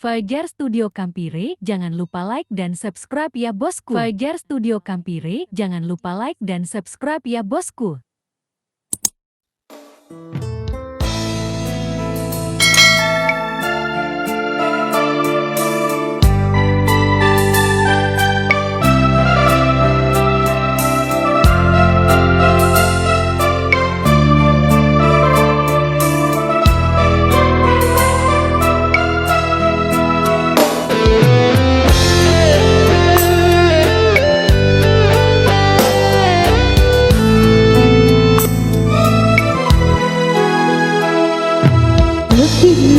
Fajar Studio Kampire, jangan lupa like dan subscribe ya bosku. Fajar Studio Kampire, jangan lupa like dan subscribe ya bosku.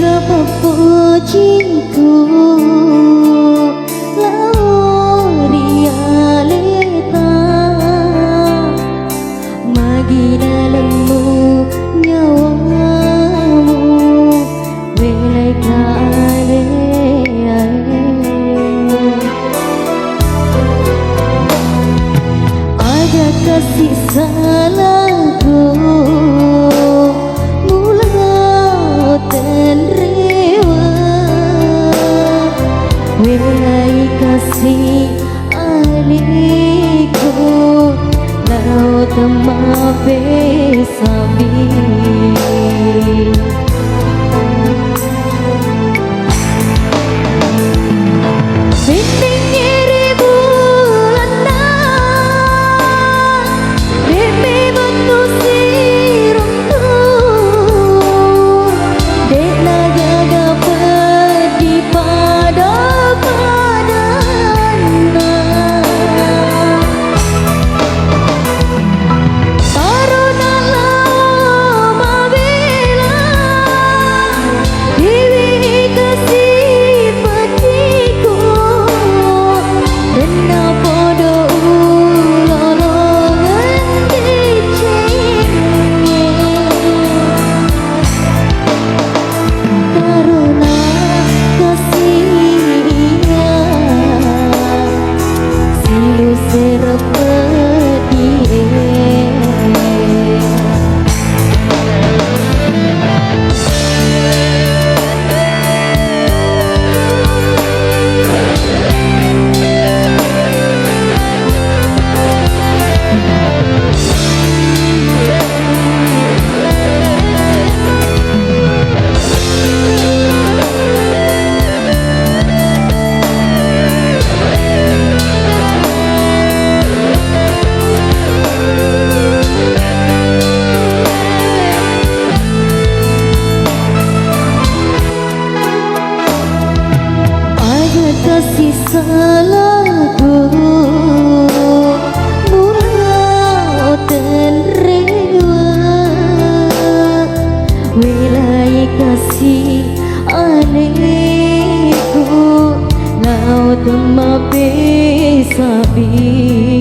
Berapa pujiku lauria leta magi dalammu nyawamu belai kale ada kasih salahku Wilai kasih aliku lau temape sabi Bintang iri bulan Demi bentu sirung tu Dek naga dapat di pada kasih salahku mulau tenrewa wilai kasih aniku lau temape sabi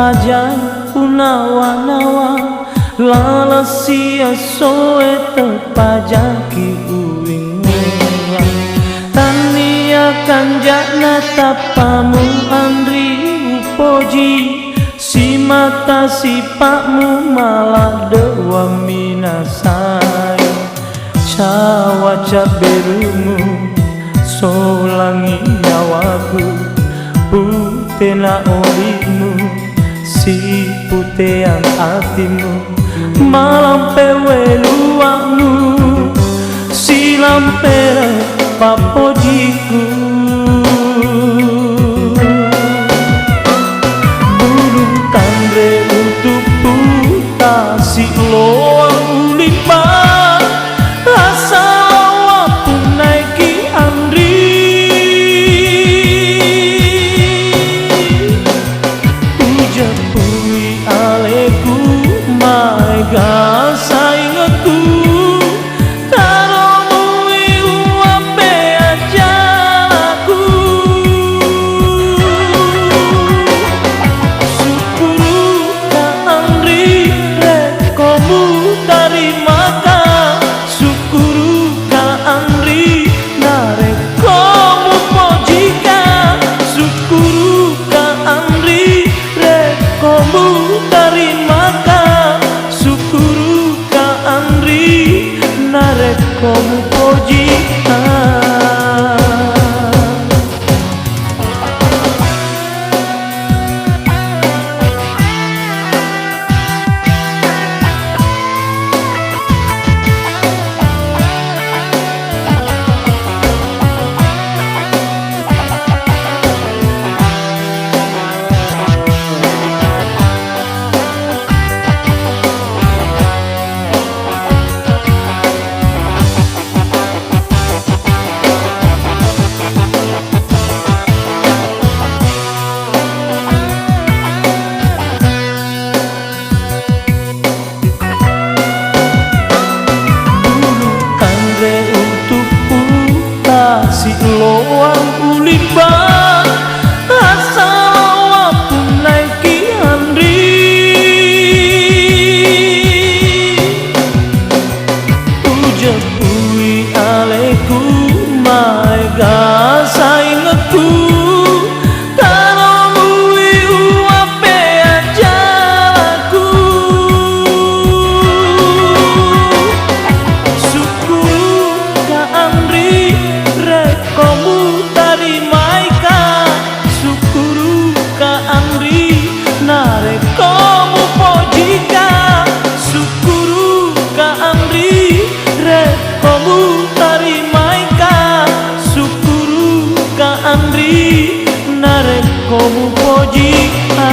paja punawa-nawa lalasia soe terpajaki uing ulang tania kanjana tapamu andri upoji si mata sipakmu malah dewa minasai cawa caberumu solangi nyawaku putena olimu si putean hatimu malam peweluamu si lampere papojiku burung tandre untuk putasi loang ulipan rasa wapun naiki andri ujapui aleku maiga saingatku taromui uape ajaku syukuru ka andri rekomu tarimaka syukuru ka andri narekomu pojika syukuru ka andri rekomu tarimaka syukuru ka andri narekomu pojika si loang uliban asa wapun naiki andri ujapui aleku maiga saingatku taromui uape ajaku syukuru ka andri rekomu tarimaika syukuru ka andri narekomu pojika syukuru ka andri rekomu tarimaika syukuru ka andri narekomu pojika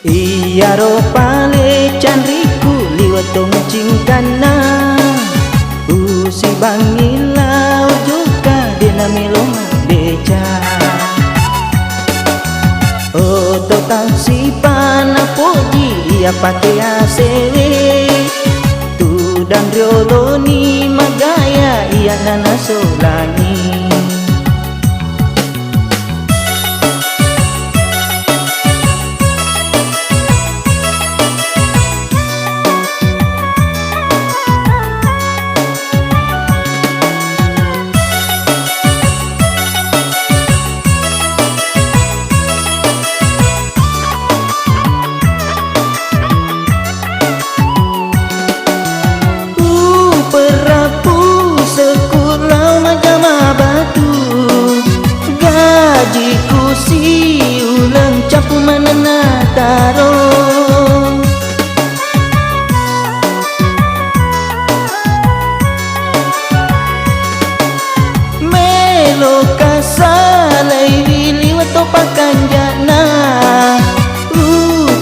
iya ropale candriku liwatong cingkana usi bangila ujuka dina miloma beja oto tangsi pana poji iya pake asewe tu dan rioloni magaya iya nana solangi lo kasalay liwat to pagkanjana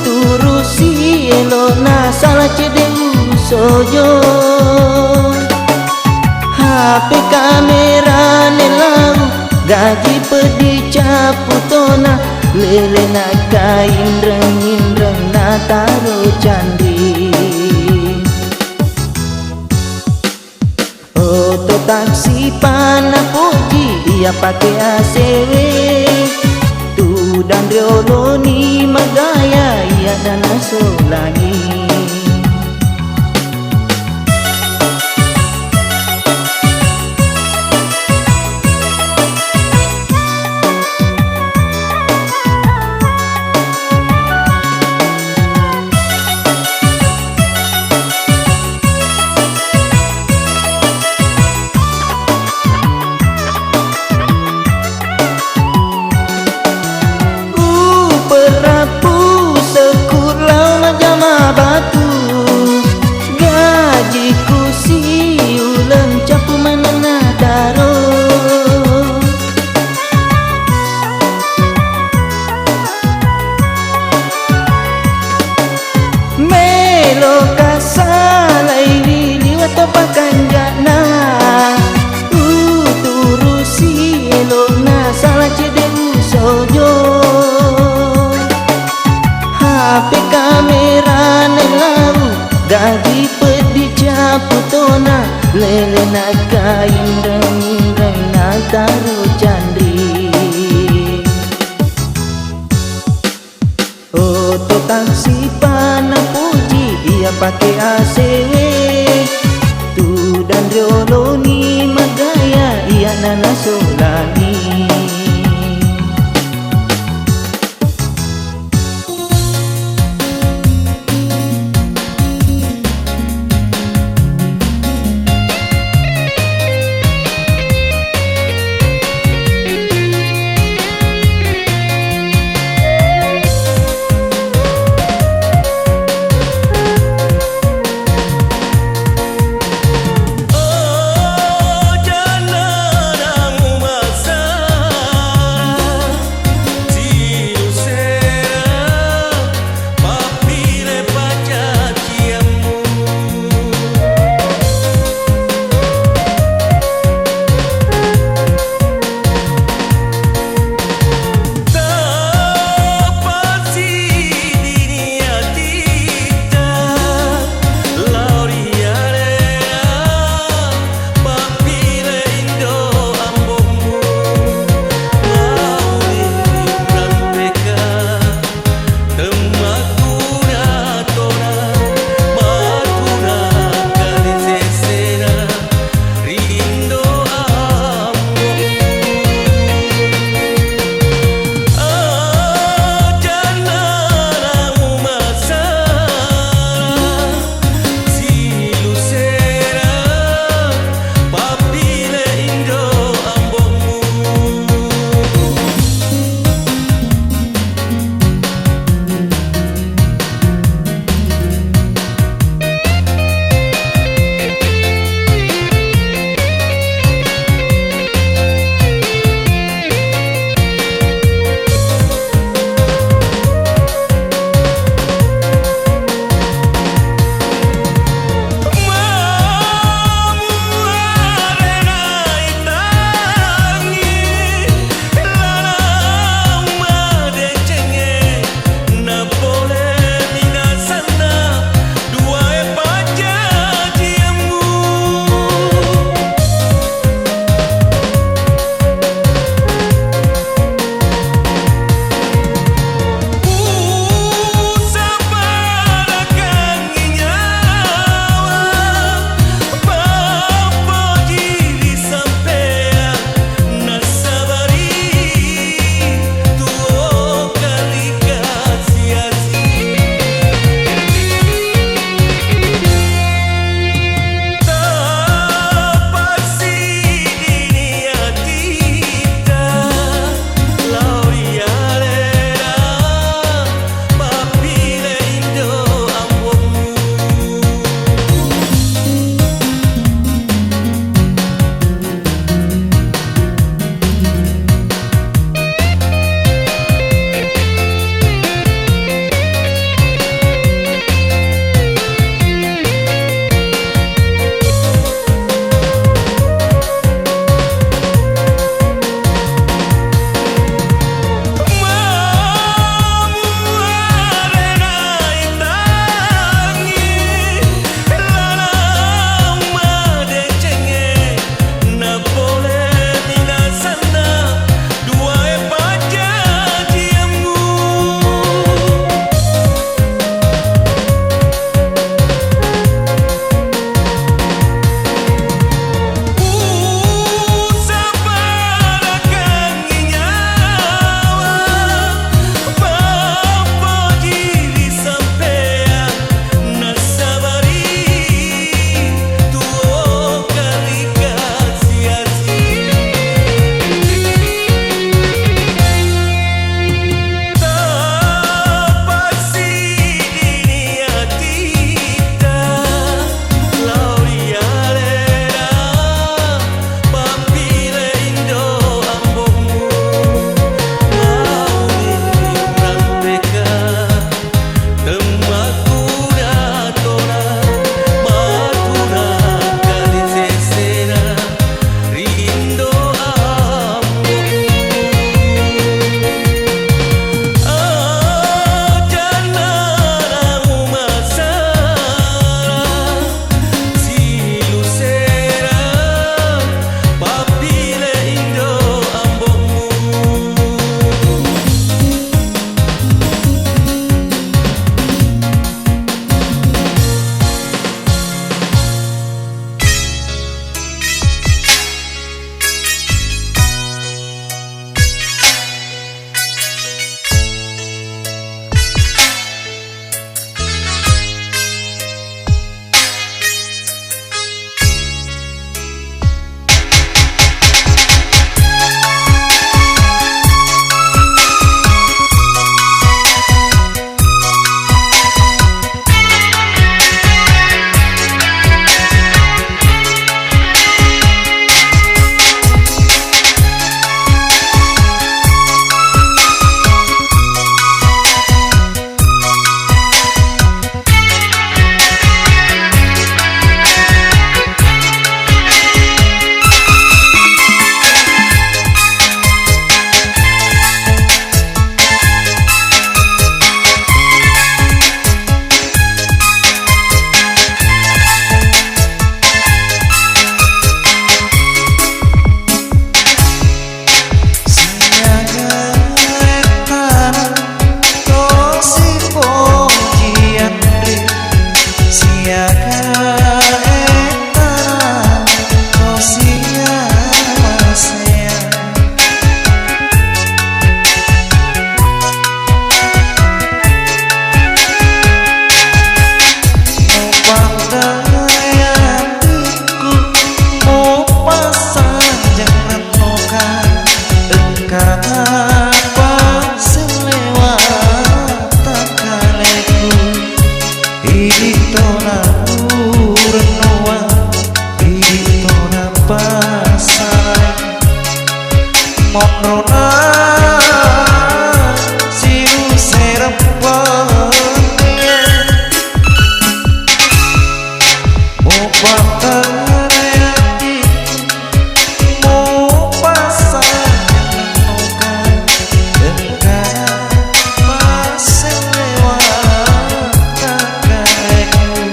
Turusi elona salah cedeu sojo HP kamera nelau gaji pedi caputona lele na kain reng na taro candi Oto taksi pana puji ia pakai ACW Tu dan rioloni magaya ia dan asolani batu gajiku si ulang capu manana daro melo kasalai liwat pakan jana turusi elona salah cedeu sojo HP kamera nelau gaji pedi caputona lele na kain reng na taro candri Oto taksi pana puji ia pakai ACW Tu dan rioloni magaya ia nana solani Rona siu serempatnya mau patah hati mau pasang dekat masih lewat kakakku.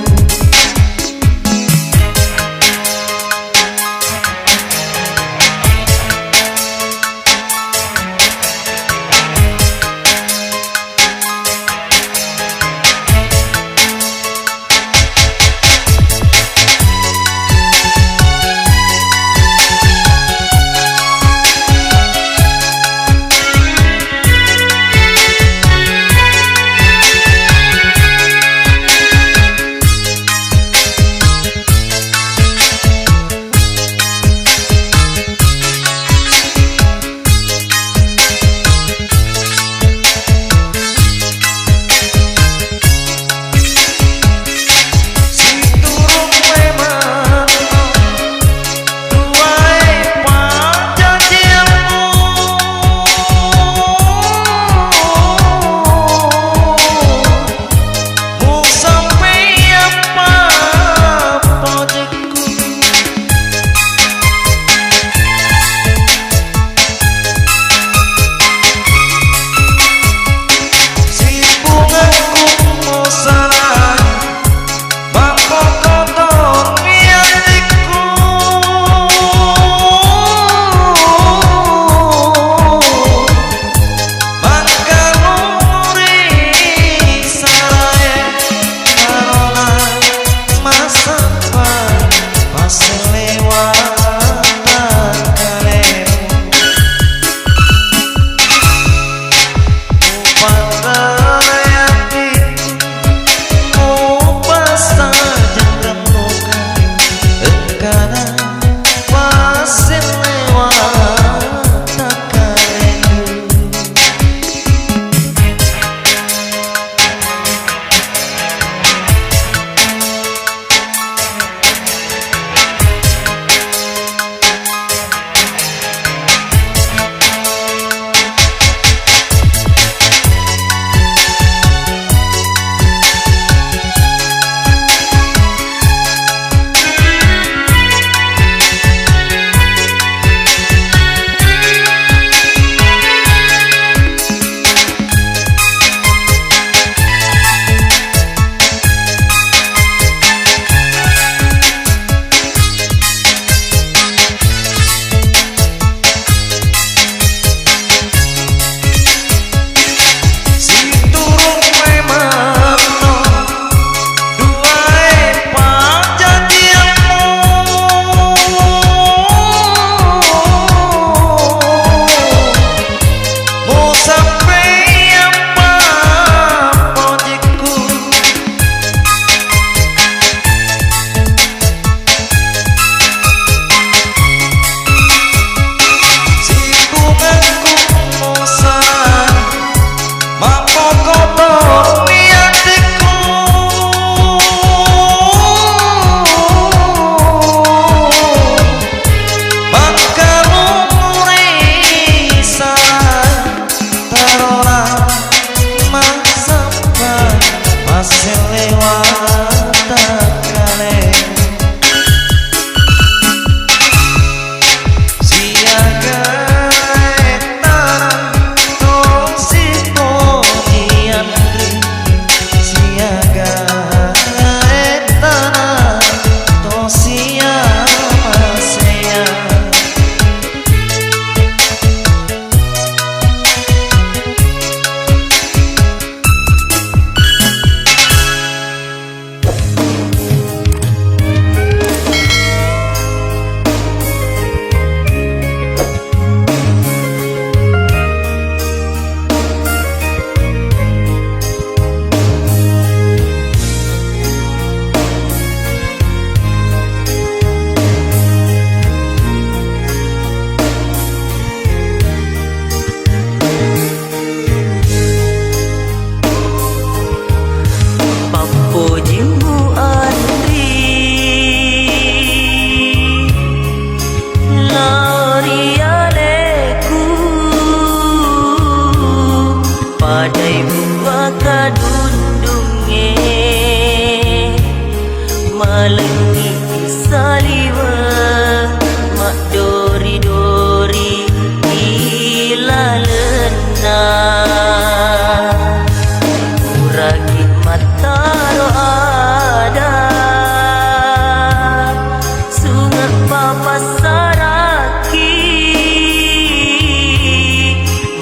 papasaraki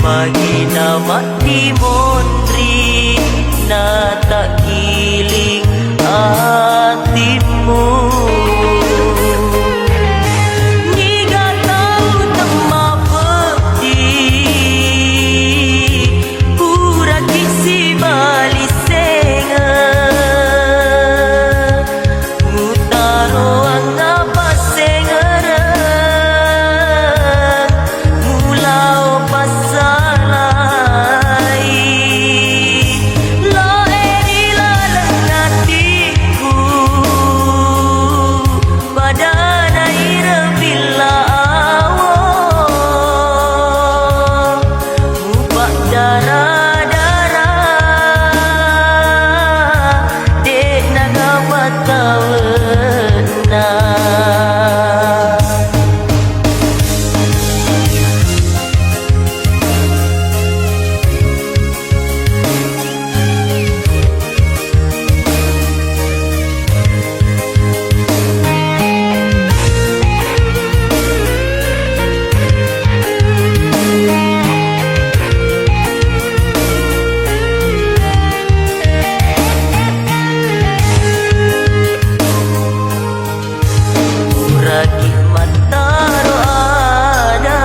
Magina makimondri na tak giling hatimu Niga tahu tema peti Pura kisi bali senga Mutaro anga pasengara Mulao pasalai Lo eri lalang hatiku Badana ira bila awo Mupak darah-darah Dek naga watawena Uraki mataro ada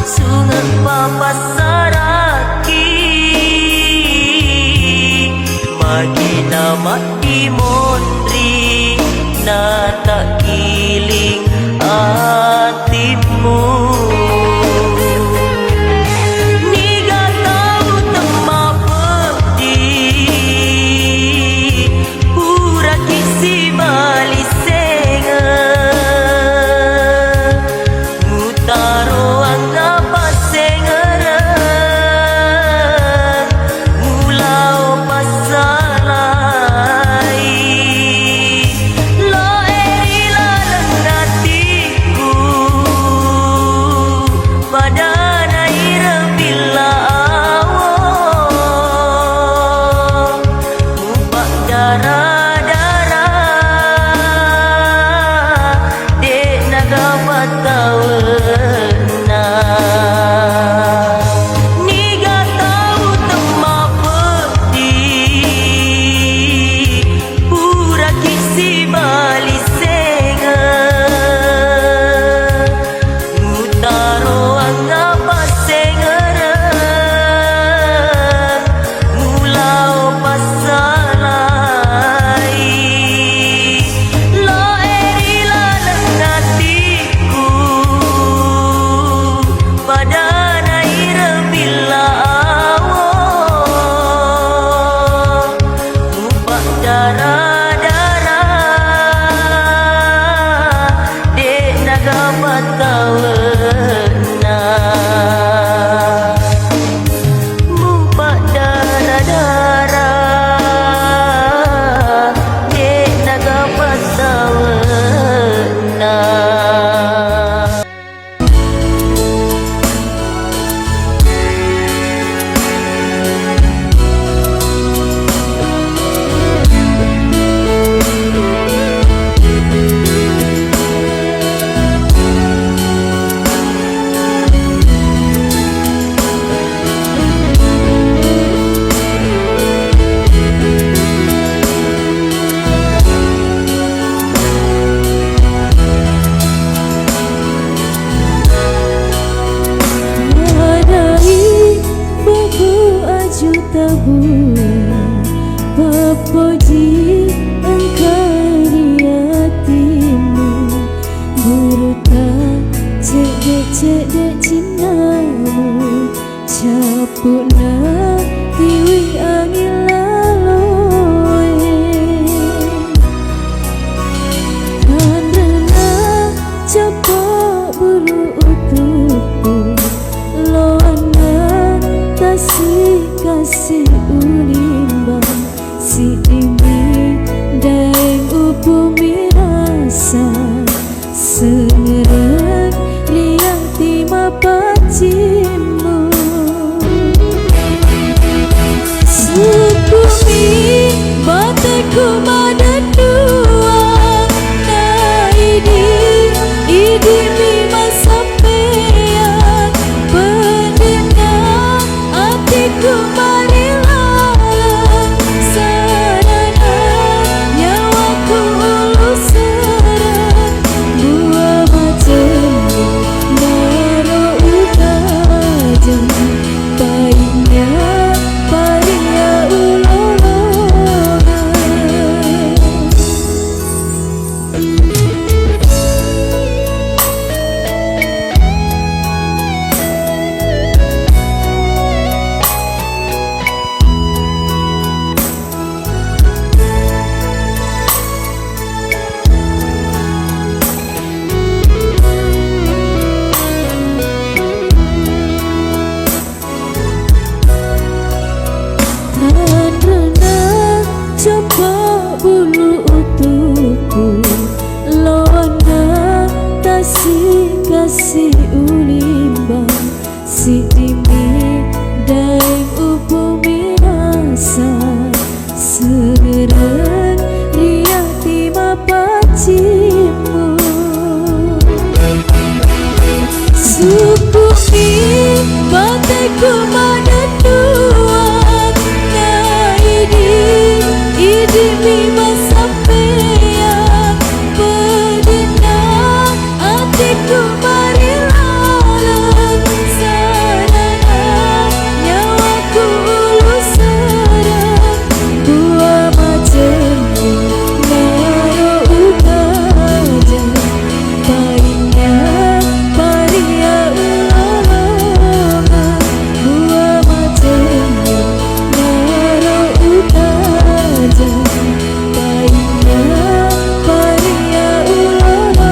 Sungai papasaraki Magina makimondri na tak giling hatimu Niga tahu tema peti Pura kisi bali senga Mutaro anga pasengara Mulao pasalai Lo eri lalang hatiku Badana ira bila awo Mupak darah-darah Dek naga watawena Niga tahu tema peti Pura kisi bali senga Mutaro anga pasengara Mulao pasalai Lo eri lalang hatiku Badana ira bila awo Mupak darah-darah Dek naga watawena Mupak darah-darah Dek naga watawena Wadai buku aju tabu Papoji engkau di hatimu Buruta cedek-cedek cinamu Capuna tiwi angin lalu Karena capok bulu utuhku Loana kasih ulimbang Si ini daeng upumi rasa Sengerek liang timah pacimu Sukumi bateku pada dua kasih ulimbang si dimi daeng upumi rasa segereng riang tima pacimu sukumi bateku manetuan idi mima sampean pedina hatiku marilalang sarana nyawaku ulu serang buah macemmu naro ukaja parinya paria ulama buah macemmu naro ukaja parinya paria ulama.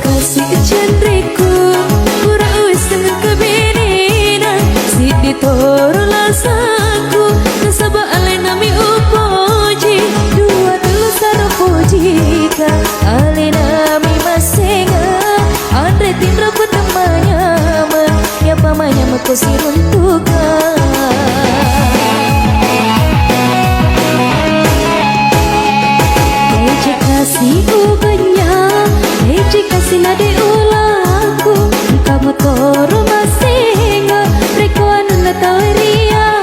Kasih cendriku pura wis dengan kebinina si ditoro lasaku nasaba alena mi upoji dua telu saro pojika alena mi masenga andre tindra kutemanya ya pamanya makosi runtuka kasih ubahnya kasih nade ulaku kamu toro masinga reko anu na tawiriala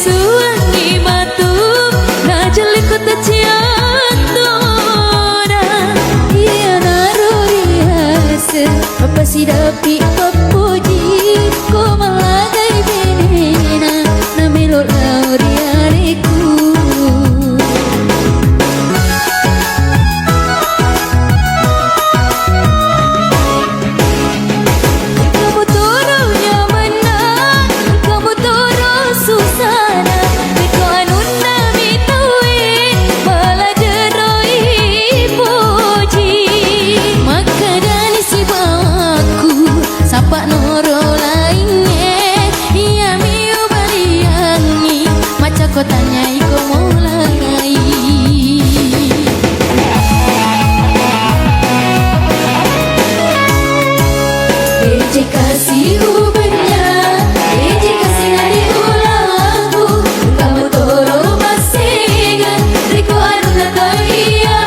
suwangi matu ngajeli kota ciantona iya naruriase apa si dapi pepuji ko malagai benena namelo lauriareku kamu toro nyaman kamu toro susah Pak Noro lainnya iya miu baliangi maca kotanya iko mulai Ece kasih ubahnya Ece kasih nadi ulaku kamu toro masinga riko anu natau iya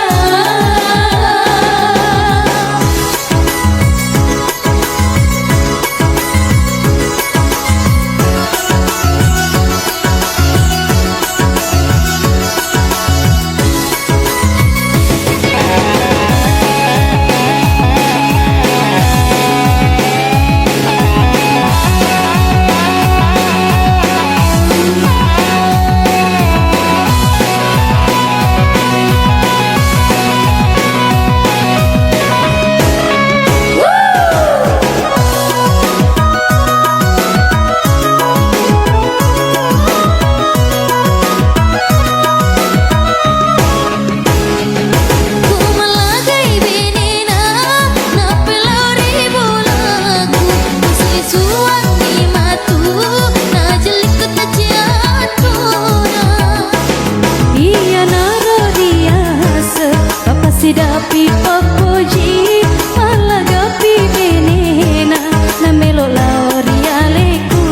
Sidapi popoji malagapi benena na melo laorialeku.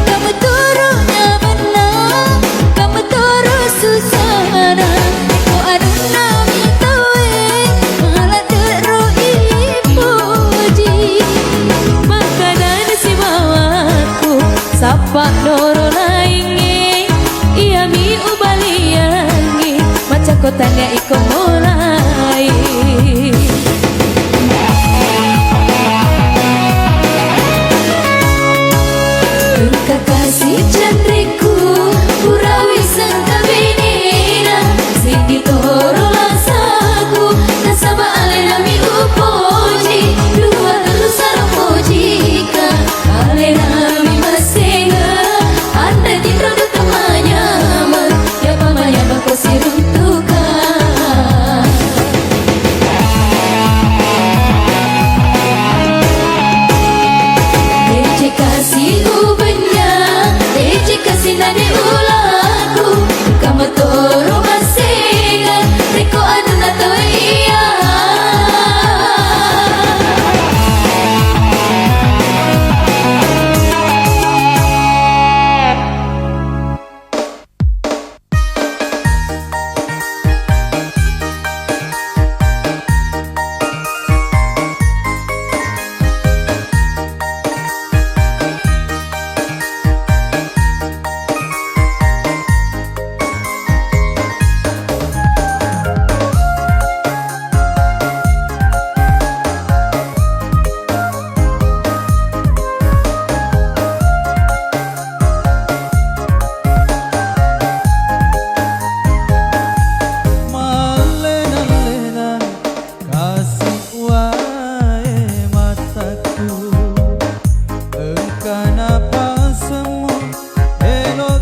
Kamu turu nyamana, kamu turu susana, ko aduna mitawe malah teru ipuji. Makanan si bawaku sapa doro lainge, iya mi ubaliangi maca kotanya iko mulai. Kakasih chandriku urawi sangkabenena sidi toro lasaku nasaba alena mi upoji dua telu sarapojika alena mi masenga anda jindro temannya ya pamanya bako siruntuka. Deje kasih ubenya, deje kasih nade ulaku, kamu toro masenga, reko anu natawe iya. Malena-lena kasih wae mataku, engkau napa semu elok